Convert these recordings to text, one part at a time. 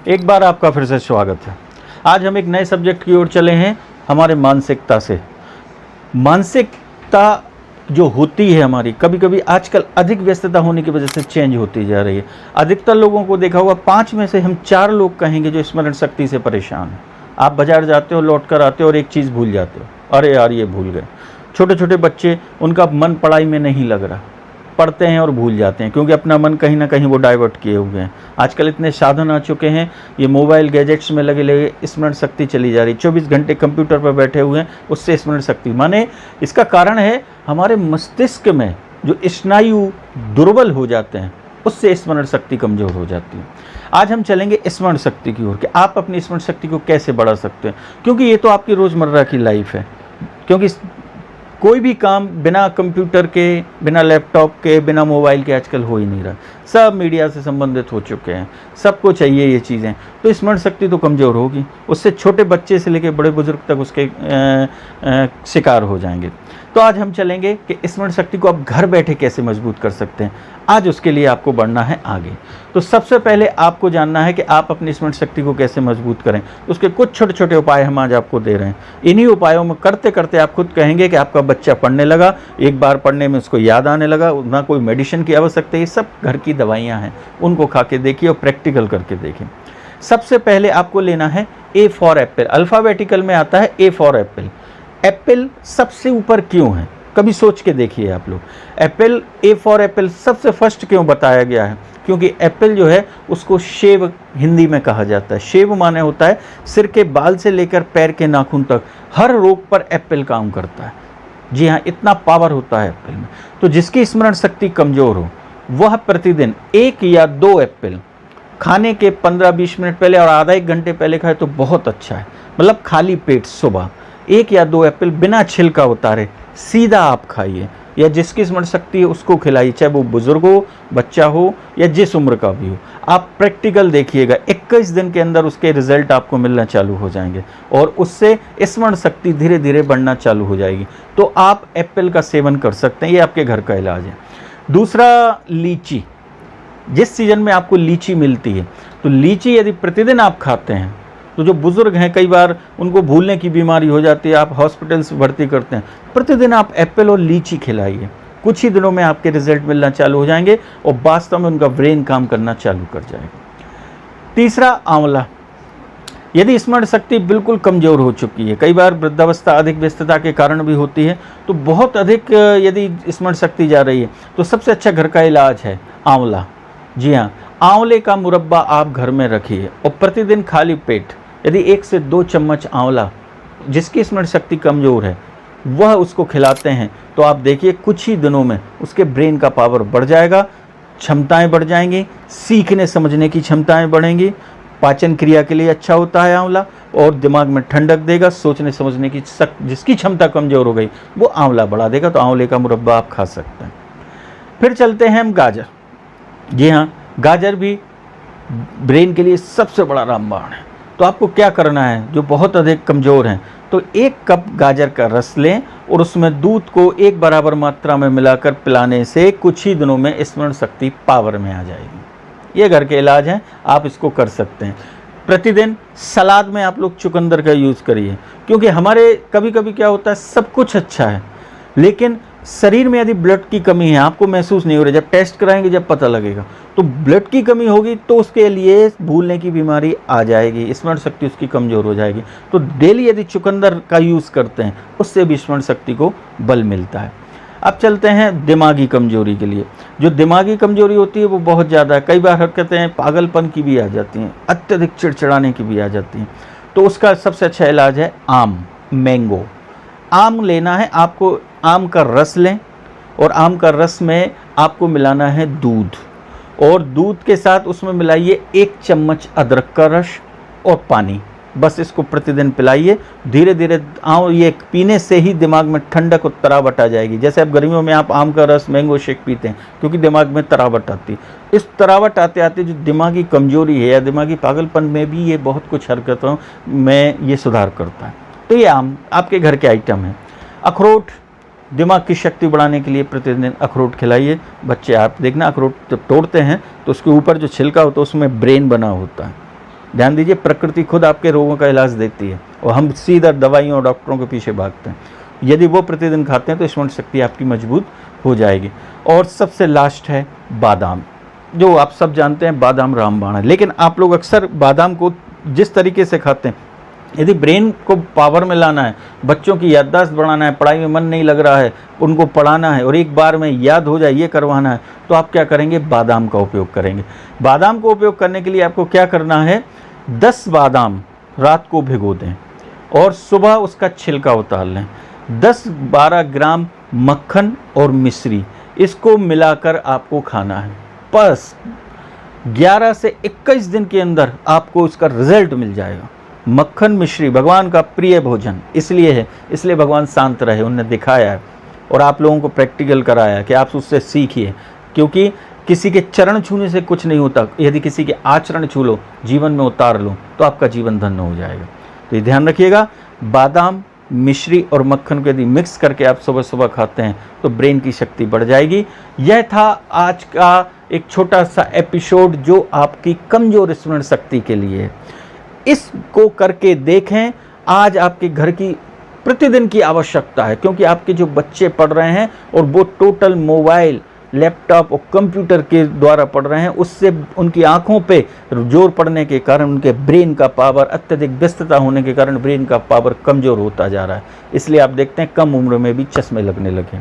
एक बार आपका फिर से स्वागत है। आज हम एक नए सब्जेक्ट की ओर चले हैं, हमारे मानसिकता से। मानसिकता जो होती है हमारी, कभी कभी आजकल अधिक व्यस्तता होने की वजह से चेंज होती जा रही है। अधिकतर लोगों को देखा होगा, 5 में से हम 4 लोग कहेंगे जो स्मरण शक्ति से परेशान हैं। आप बाजार जाते हो, लौट कर आते हो और एक चीज़ भूल जाते हो, अरे यार ये भूल गए। छोटे छोटे बच्चे, उनका मन पढ़ाई में नहीं लग रहा, पढ़ते हैं और भूल जाते हैं क्योंकि अपना मन कहीं ना कहीं वो डाइवर्ट किए हुए हैं। आजकल इतने साधन आ चुके हैं, ये मोबाइल गैजेट्स में लगे लगे स्मरण शक्ति चली जा रही। 24 घंटे कंप्यूटर पर बैठे हुए हैं, उससे स्मरण शक्ति, माने इसका कारण है हमारे मस्तिष्क में जो स्नायु दुर्बल हो जाते हैं, उससे स्मरण शक्ति कमज़ोर हो जाती है। आज हम चलेंगे स्मरण शक्ति की ओर कि आप अपनी स्मरण शक्ति को कैसे बढ़ा सकते हैं, क्योंकि ये तो आपकी रोज़मर्रा की लाइफ है। क्योंकि कोई भी काम बिना कंप्यूटर के, बिना लैपटॉप के, बिना मोबाइल के आजकल हो ही नहीं रहा। सब मीडिया से संबंधित हो चुके हैं, सबको चाहिए ये चीज़ें, तो स्मरण शक्ति तो कमज़ोर होगी। उससे छोटे बच्चे से लेकर बड़े बुजुर्ग तक उसके शिकार हो जाएंगे। तो आज हम चलेंगे कि स्मरण शक्ति को आप घर बैठे कैसे मजबूत कर सकते हैं। आज उसके लिए आपको बढ़ना है आगे। तो सबसे पहले आपको जानना है कि आप अपनी स्मरण शक्ति को कैसे मजबूत करें। उसके कुछ छोटे छोटे उपाय हम आज आपको दे रहे हैं। इन्हीं उपायों में करते करते आप खुद कहेंगे कि आपका बच्चा पढ़ने लगा, एक बार पढ़ने में उसको याद आने लगा, ना कोई मेडिसिन की आवश्यकता। ये सब घर की दवाइयाँ हैं, उनको खा के देखिए और प्रैक्टिकल करके देखें। सबसे पहले आपको लेना है ए फॉर एप्पल। अल्फ़ाबेटिकल में आता है ए फॉर एप्पल। एप्पल सबसे ऊपर क्यों है, कभी सोच के देखिए आप लोग। एप्पल, ए फॉर एप्पल सबसे फर्स्ट क्यों बताया गया है? क्योंकि एप्पल जो है उसको शेव हिंदी में कहा जाता है। शेव माने होता है सिर के बाल से लेकर पैर के नाखून तक, हर रोग पर एप्पल काम करता है। जी हाँ, इतना पावर होता है एप्पल में। तो जिसकी स्मरण शक्ति कमज़ोर हो, वह प्रतिदिन 1 या 2 एप्पल खाने के 15-20 मिनट पहले और आधा 1 घंटे पहले खाए तो बहुत अच्छा है। मतलब खाली पेट सुबह 1 या 2 एप्पल बिना छिलका उतारे सीधा आप खाइए, या जिसकी स्मरण शक्ति है उसको खिलाइए, चाहे वो बुजुर्ग हो, बच्चा हो या जिस उम्र का भी हो। आप प्रैक्टिकल देखिएगा, 21 दिन के अंदर उसके रिजल्ट आपको मिलना चालू हो जाएंगे और उससे स्मरण शक्ति धीरे धीरे बढ़ना चालू हो जाएगी। तो आप एप्पल का सेवन कर सकते हैं, ये आपके घर का इलाज है। दूसरा, लीची। जिस सीजन में आपको लीची मिलती है, तो लीची यदि प्रतिदिन आप खाते हैं, तो जो बुज़ुर्ग हैं कई बार उनको भूलने की बीमारी हो जाती है, आप हॉस्पिटल से भर्ती करते हैं, प्रतिदिन आप एप्पल और लीची खिलाइए। कुछ ही दिनों में आपके रिजल्ट मिलना चालू हो जाएंगे और वास्तव में उनका ब्रेन काम करना चालू कर जाएगा। तीसरा, आंवला। यदि स्मरण शक्ति बिल्कुल कमज़ोर हो चुकी है, कई बार वृद्धावस्था अधिक व्यस्तता के कारण भी होती है, तो बहुत अधिक यदि स्मरण शक्ति जा रही है, तो सबसे अच्छा घर का इलाज है आंवला। जी हाँ, आंवले का मुरब्बा आप घर में रखिए और प्रतिदिन खाली पेट यदि 1 से 2 चम्मच आंवला, जिसकी स्मरण शक्ति कमज़ोर है, वह उसको खिलाते हैं, तो आप देखिए कुछ ही दिनों में उसके ब्रेन का पावर बढ़ जाएगा, क्षमताएं बढ़ जाएंगी, सीखने समझने की क्षमताएं बढ़ेंगी। पाचन क्रिया के लिए अच्छा होता है आंवला और दिमाग में ठंडक देगा। सोचने समझने की जिसकी क्षमता कमज़ोर हो गई, वो आंवला बढ़ा देगा। तो आंवले का मुरब्बा आप खा सकते हैं। फिर चलते हैं हम गाजर। जी हाँ, गाजर भी ब्रेन के लिए सबसे बड़ा रामबाण है। तो आपको क्या करना है, जो बहुत अधिक कमज़ोर हैं, तो 1 कप गाजर का रस लें और उसमें दूध को 1 बराबर मात्रा में मिलाकर पिलाने से कुछ ही दिनों में स्मरण शक्ति पावर में आ जाएगी। ये घर के इलाज हैं, आप इसको कर सकते हैं। प्रतिदिन सलाद में आप लोग चुकंदर का यूज़ करिए, क्योंकि हमारे कभी कभी क्या होता है, सब कुछ अच्छा है लेकिन शरीर में यदि ब्लड की कमी है, आपको महसूस नहीं हो रही, जब टेस्ट कराएंगे जब पता लगेगा। तो ब्लड की कमी होगी तो उसके लिए भूलने की बीमारी आ जाएगी, स्मरण शक्ति उसकी कमज़ोर हो जाएगी। तो डेली यदि चुकंदर का यूज़ करते हैं, उससे भी स्मरण शक्ति को बल मिलता है। अब चलते हैं दिमागी कमजोरी के लिए। जो दिमागी कमजोरी होती है वो बहुत ज़्यादा है, कई बार हरकतें पागलपन की भी आ जाती हैं, अत्यधिक चिड़चिड़ाने की भी आ जाती हैं। तो उसका सबसे अच्छा इलाज है आम, मैंगो। आम लेना है आपको, आम का रस लें और आम का रस में आपको मिलाना है दूध, और दूध के साथ उसमें मिलाइए 1 चम्मच अदरक का रस और पानी। बस इसको प्रतिदिन पिलाइए। धीरे धीरे ये पीने से ही दिमाग में ठंडक और तरावट आ जाएगी। जैसे अब गर्मियों में आप आम का रस, मैंगो शेक पीते हैं क्योंकि दिमाग में तरावट आती है। इस तरावट आते आते जो दिमागी कमजोरी है या दिमागी पागलपन में भी ये बहुत कुछ हरकतों में ये सुधार करता है। तो ये आम आपके घर के आइटम है। अखरोट, दिमाग की शक्ति बढ़ाने के लिए प्रतिदिन अखरोट खिलाइए। बच्चे आप देखना, अखरोट जब तोड़ते हैं तो उसके ऊपर जो छिलका होता है उसमें ब्रेन बना होता है, ध्यान दीजिए, प्रकृति खुद आपके रोगों का इलाज देती है और हम सीधा दवाइयों और डॉक्टरों के पीछे भागते हैं। यदि वो प्रतिदिन खाते हैं तो स्मरण शक्ति आपकी मजबूत हो जाएगी। और सबसे लास्ट है बादाम, जो आप सब जानते हैं बादाम रामबाण है, लेकिन आप लोग अक्सर बादाम को जिस तरीके से खाते हैं, यदि ब्रेन को पावर में लाना है, बच्चों की याददाश्त बढ़ाना है, पढ़ाई में मन नहीं लग रहा है, उनको पढ़ाना है और एक बार में याद हो जाए ये करवाना है, तो आप क्या करेंगे, बादाम का उपयोग करेंगे। बादाम को उपयोग करने के लिए आपको क्या करना है, 10 बादाम रात को भिगो दें और सुबह उसका छिलका उतार लें। 10-12 ग्राम मक्खन और मिश्री, इसको मिलाकर आपको खाना है। बस 11 से 21 दिन के अंदर आपको इसका रिजल्ट मिल जाएगा। मक्खन मिश्री भगवान का प्रिय भोजन इसलिए है, इसलिए भगवान शांत रहे, उन्होंने दिखाया है और आप लोगों को प्रैक्टिकल कराया कि आप उससे सीखिए, क्योंकि किसी के चरण छूने से कुछ नहीं होता, यदि किसी के आचरण छू लो, जीवन में उतार लो, तो आपका जीवन धन्य हो जाएगा। तो ये ध्यान रखिएगा, बादाम, मिश्री और मक्खन को यदि मिक्स करके आप सुबह सुबह खाते हैं तो ब्रेन की शक्ति बढ़ जाएगी। यह था आज का एक छोटा सा एपिसोड जो आपकी कमजोर स्मरण शक्ति के लिए है। इसको करके देखें, आज आपके घर की प्रतिदिन की आवश्यकता है, क्योंकि आपके जो बच्चे पढ़ रहे हैं और वो टोटल मोबाइल, लैपटॉप और कंप्यूटर के द्वारा पढ़ रहे हैं, उससे उनकी आंखों पे जोर पड़ने के कारण उनके ब्रेन का पावर, अत्यधिक व्यस्तता होने के कारण ब्रेन का पावर कमज़ोर होता जा रहा है। इसलिए आप देखते हैं कम उम्र में भी चश्मे लगने लगे।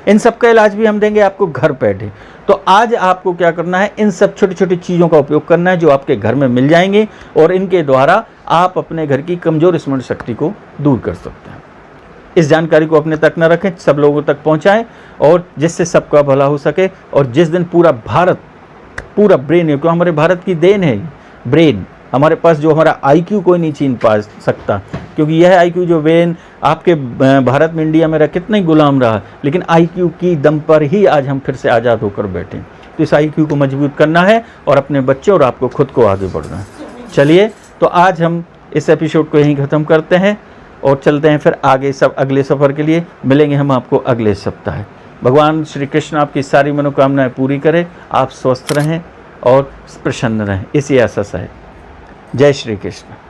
इन सब का इलाज भी हम देंगे आपको घर बैठे। तो आज आपको क्या करना है, इन सब छोटी छोटी चीज़ों का उपयोग करना है जो आपके घर में मिल जाएंगे और इनके द्वारा आप अपने घर की कमज़ोर स्मरण शक्ति को दूर कर सकते हैं। इस जानकारी को अपने तक न रखें, सब लोगों तक पहुंचाएं और जिससे सबका भला हो सके। और जिस दिन पूरा भारत, पूरा ब्रेन है, क्योंकि हमारे भारत की देन है ब्रेन, हमारे पास जो हमारा IQ कोई नहीं छीन पा सकता, क्योंकि यह IQ जो ब्रेन आपके भारत में, इंडिया में रहा, कितना ही गुलाम रहा, लेकिन IQ की दम पर ही आज हम फिर से आज़ाद होकर बैठे। तो इस IQ को मजबूत करना है और अपने बच्चे और आपको खुद को आगे बढ़ना है। चलिए, तो आज हम इस एपिसोड को यहीं ख़त्म करते हैं और चलते हैं फिर आगे सब अगले सफ़र के लिए। मिलेंगे हम आपको अगले सप्ताह। भगवान श्री कृष्ण आपकी सारी मनोकामनाएं पूरी करें, आप स्वस्थ रहें और प्रसन्न रहें, इसी आशा से है। जय श्री कृष्ण।